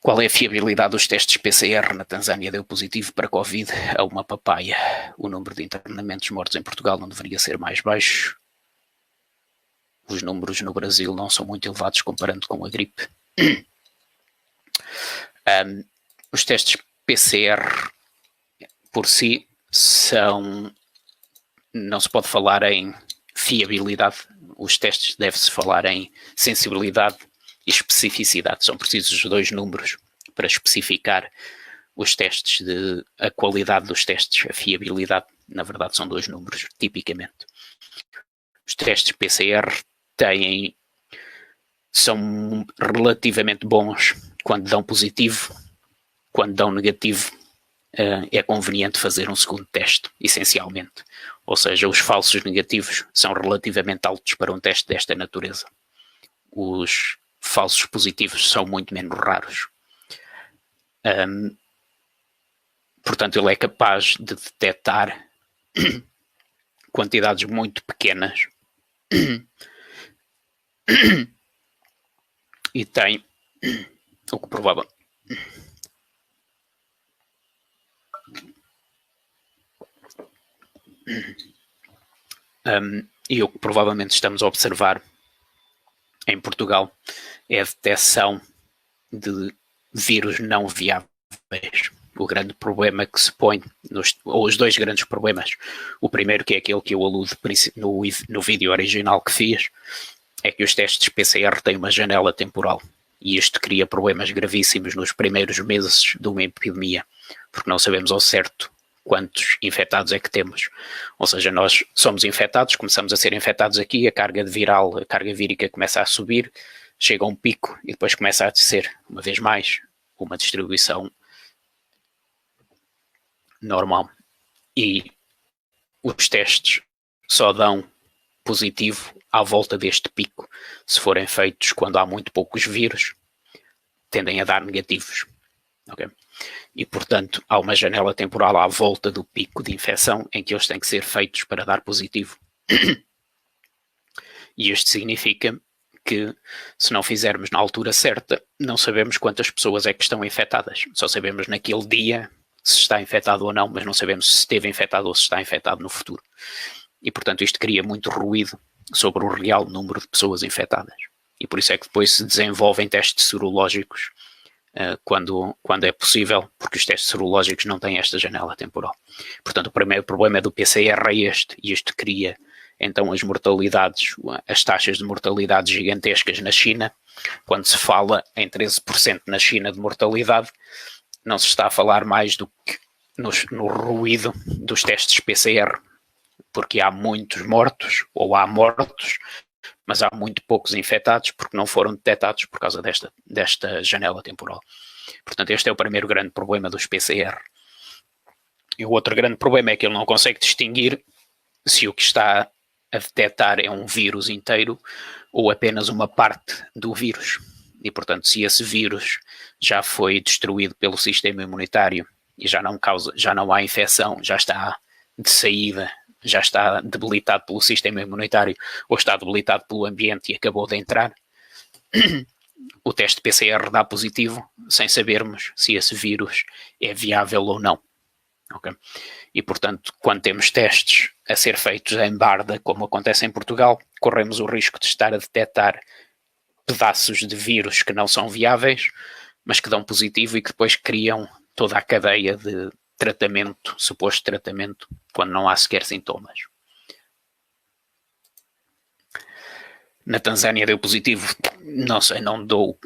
Qual é a fiabilidade dos testes PCR na Tanzânia? Deu positivo para Covid a uma papaya. O número de internamentos mortos em Portugal não deveria ser mais baixo. Os números no Brasil não são muito elevados comparando com a gripe. Os testes PCR por si não se pode falar em fiabilidade. Os testes deve-se falar em sensibilidade e especificidade. São precisos os dois números para especificar os testes, a qualidade dos testes, a fiabilidade. Na verdade, são dois números, tipicamente. Os testes PCR são relativamente bons quando dão positivo. Quando dão negativo, é conveniente fazer um segundo teste, essencialmente. Ou seja, os falsos negativos são relativamente altos para um teste desta natureza. Os falsos positivos são muito menos raros. Portanto, ele é capaz de detectar quantidades muito pequenas e tem o que provável. E o que provavelmente estamos a observar em Portugal é a detecção de vírus não viáveis. O grande problema que se põe, ou os dois grandes problemas, o primeiro, que é aquele que eu aludo no vídeo original que fiz, é que os testes PCR têm uma janela temporal e isto cria problemas gravíssimos nos primeiros meses de uma epidemia, porque não sabemos ao certo quantos infectados é que temos. Ou seja, nós somos infectados, começamos a ser infectados aqui, a carga vírica começa a subir, chega a um pico e depois começa a descer, uma vez mais, uma distribuição normal. E os testes só dão positivo à volta deste pico. Se forem feitos quando há muito poucos vírus, tendem a dar negativos. Okay? E, portanto, há uma janela temporal à volta do pico de infecção em que eles têm que ser feitos para dar positivo. E isto significa que, se não fizermos na altura certa, não sabemos quantas pessoas é que estão infectadas. Só sabemos naquele dia se está infectado ou não, mas não sabemos se esteve infectado ou se está infectado no futuro. E, portanto, isto cria muito ruído sobre o real número de pessoas infectadas. E por isso é que depois se desenvolvem testes serológicos quando é possível, porque os testes serológicos não têm esta janela temporal. Portanto, o primeiro problema do PCR é este, e isto cria então as mortalidades, as taxas de mortalidade gigantescas na China. Quando se fala em 13% na China de mortalidade, não se está a falar mais do que no ruído dos testes PCR, porque há muitos mortos, ou há mortos, mas há muito poucos infectados porque não foram detectados por causa desta janela temporal. Portanto, este é o primeiro grande problema dos PCR. E o outro grande problema é que ele não consegue distinguir se o que está a detectar é um vírus inteiro ou apenas uma parte do vírus. E, portanto, se esse vírus já foi destruído pelo sistema imunitário e já não há infecção, já está de saída, já está debilitado pelo sistema imunitário ou está debilitado pelo ambiente e acabou de entrar, o teste PCR dá positivo sem sabermos se esse vírus é viável ou não. Okay? E, portanto, quando temos testes a ser feitos em barda, como acontece em Portugal, corremos o risco de estar a detectar pedaços de vírus que não são viáveis, mas que dão positivo e que depois criam toda a cadeia de tratamento, suposto tratamento, quando não há sequer sintomas. Na Tanzânia deu positivo, não sei, não dou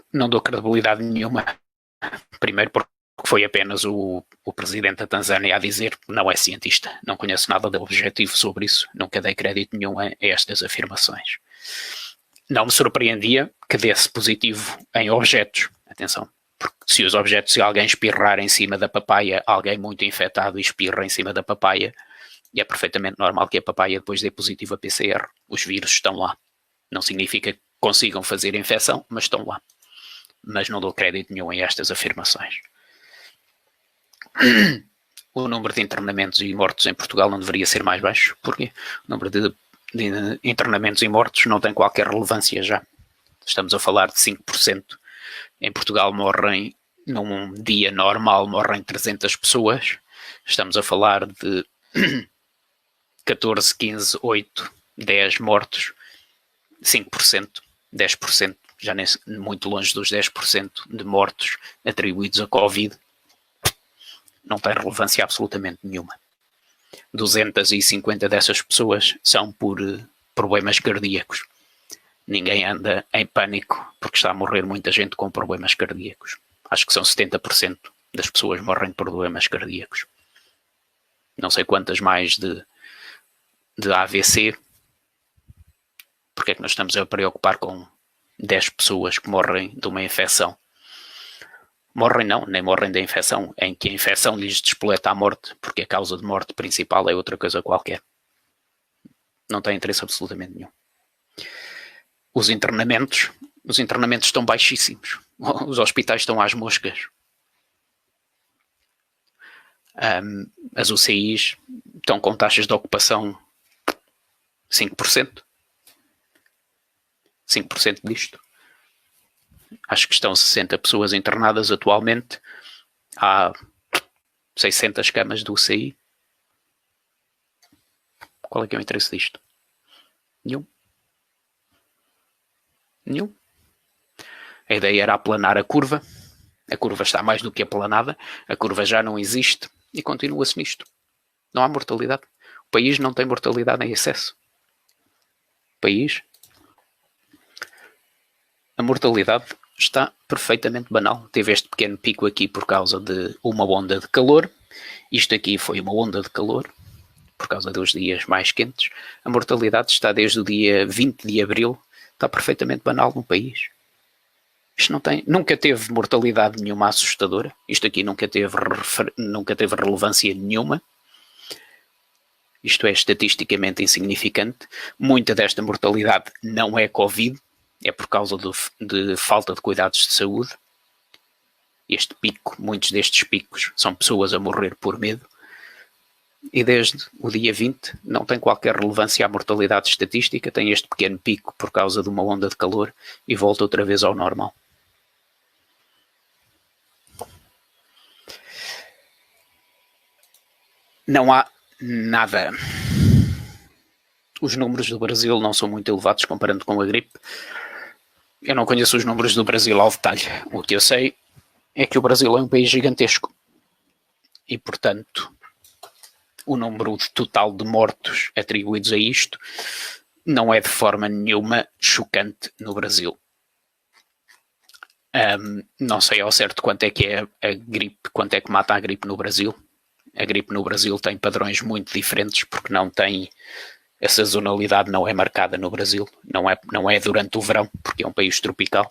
credibilidade nenhuma. Primeiro porque foi apenas o presidente da Tanzânia a dizer que não é cientista, não conheço nada de objetivo sobre isso, nunca dei crédito nenhum a estas afirmações. Não me surpreendia que desse positivo em objetos, atenção, porque se alguém espirrar em cima da papaya, alguém muito infectado espirra em cima da papaya, e é perfeitamente normal que a papaya depois dê positivo a PCR. Os vírus estão lá. Não significa que consigam fazer infecção, mas estão lá. Mas não dou crédito nenhum a estas afirmações. O número de internamentos e mortos em Portugal não deveria ser mais baixo, porque o número de internamentos e mortos não tem qualquer relevância já. Estamos a falar de 5%. Em Portugal morrem num dia normal morrem 300 pessoas, estamos a falar de 14, 15, 8, 10 mortos, 5%, 10%, já nem muito longe dos 10% de mortos atribuídos a Covid, não tem relevância absolutamente nenhuma. 250 dessas pessoas são por problemas cardíacos. Ninguém anda em pânico porque está a morrer muita gente com problemas cardíacos. Acho que são 70% das pessoas morrem por problemas cardíacos. Não sei quantas mais de AVC. Porque é que nós estamos a preocupar com 10 pessoas que morrem de uma infecção? Morrem não, nem morrem da infecção, em que a infecção lhes despoleta a morte, porque a causa de morte principal é outra coisa qualquer. Não tem interesse absolutamente nenhum. Os internamentos estão baixíssimos. Os hospitais estão às moscas. As UCIs estão com taxas de ocupação 5%. 5% disto. Acho que estão 60 pessoas internadas atualmente. Há 600 camas do UCI. Qual é que é o interesse disto? Nenhum. A ideia era aplanar a curva. A curva está mais do que aplanada. A curva já não existe e continua-se nisto. Não há mortalidade. O país não tem mortalidade em excesso. A mortalidade está perfeitamente banal. Teve este pequeno pico aqui por causa de uma onda de calor. Isto aqui foi uma onda de calor por causa dos dias mais quentes. A mortalidade está desde o dia 20 de abril. Está perfeitamente banal no país. Isto nunca teve mortalidade nenhuma assustadora. Isto aqui nunca teve relevância nenhuma. Isto é estatisticamente insignificante. Muita desta mortalidade não é Covid. É por causa de falta de cuidados de saúde. Este pico, muitos destes picos, são pessoas a morrer por medo. E desde o dia 20 não tem qualquer relevância à mortalidade estatística. Tem este pequeno pico por causa de uma onda de calor e volta outra vez ao normal. Não há nada. Os números do Brasil não são muito elevados comparando com a gripe. Eu não conheço os números do Brasil ao detalhe. O que eu sei é que o Brasil é um país gigantesco. E, portanto, o número total de mortos atribuídos a isto não é de forma nenhuma chocante no Brasil. Não sei ao certo quanto é que é a gripe, quanto é que mata a gripe no Brasil. A gripe no Brasil tem padrões muito diferentes porque não tem... A sazonalidade não é marcada no Brasil, não é durante o verão, porque é um país tropical.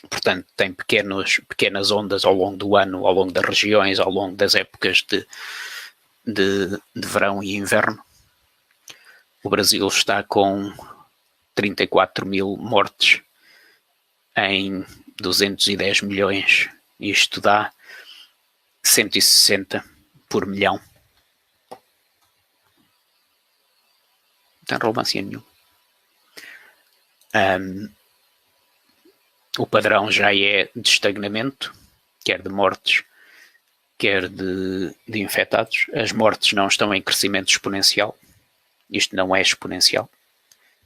Portanto, tem pequenas ondas ao longo do ano, ao longo das regiões, ao longo das épocas de verão e inverno. O Brasil está com 34 mil mortes em 210 milhões. Isto dá 160 por milhão. Não tem relevância nenhuma. O padrão já é de estagnamento, quer de mortes, quer de infectados. As mortes não estão em crescimento exponencial. Isto não é exponencial.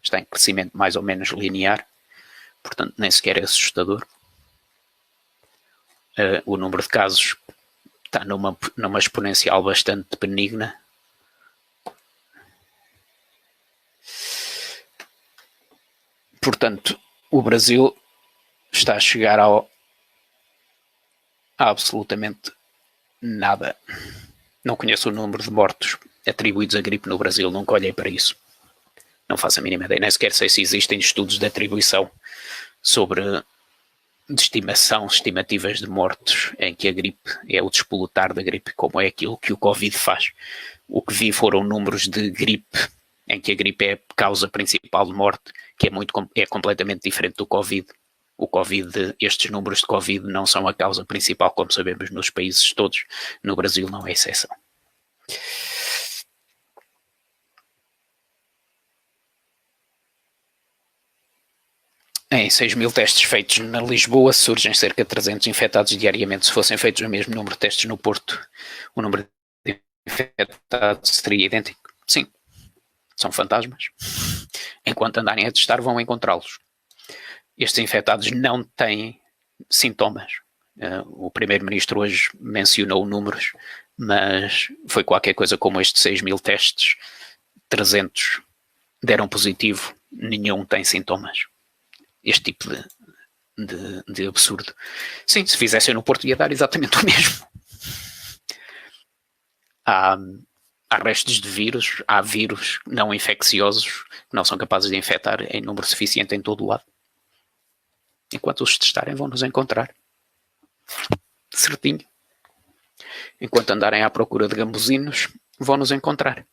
Está em crescimento mais ou menos linear. Portanto, nem sequer é assustador. O número de casos está numa exponencial bastante benigna. Portanto, o Brasil está a chegar a absolutamente nada. Não conheço o número de mortos atribuídos à gripe no Brasil, nunca olhei para isso. Não faço a mínima ideia, nem sequer sei se existem estudos de atribuição de estimativas de mortos, em que a gripe é o despolutar da gripe, como é aquilo que o Covid faz. O que vi foram números de gripe, em que a gripe é a causa principal de morte, que é completamente diferente do Covid. Estes números de Covid não são a causa principal, como sabemos, nos países todos. No Brasil não é exceção. em 6 mil testes feitos na Lisboa, surgem cerca de 300 infectados diariamente. Se fossem feitos o mesmo número de testes no Porto, o número de infectados seria idêntico. Sim, são fantasmas. Enquanto andarem a testar, vão encontrá-los. Estes infectados não têm sintomas. O primeiro-ministro hoje mencionou números, mas foi qualquer coisa como estes 6 mil testes, 300 deram positivo, nenhum tem sintomas. Este tipo de absurdo. Sim, se fizessem no Porto ia dar exatamente o mesmo. Há restos de vírus, há vírus não infecciosos que não são capazes de infectar em número suficiente em todo o lado. Enquanto os testarem, vão nos encontrar. Certinho. Enquanto andarem à procura de gambuzinos, vão nos encontrar.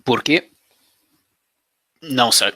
Porquê? Não sei.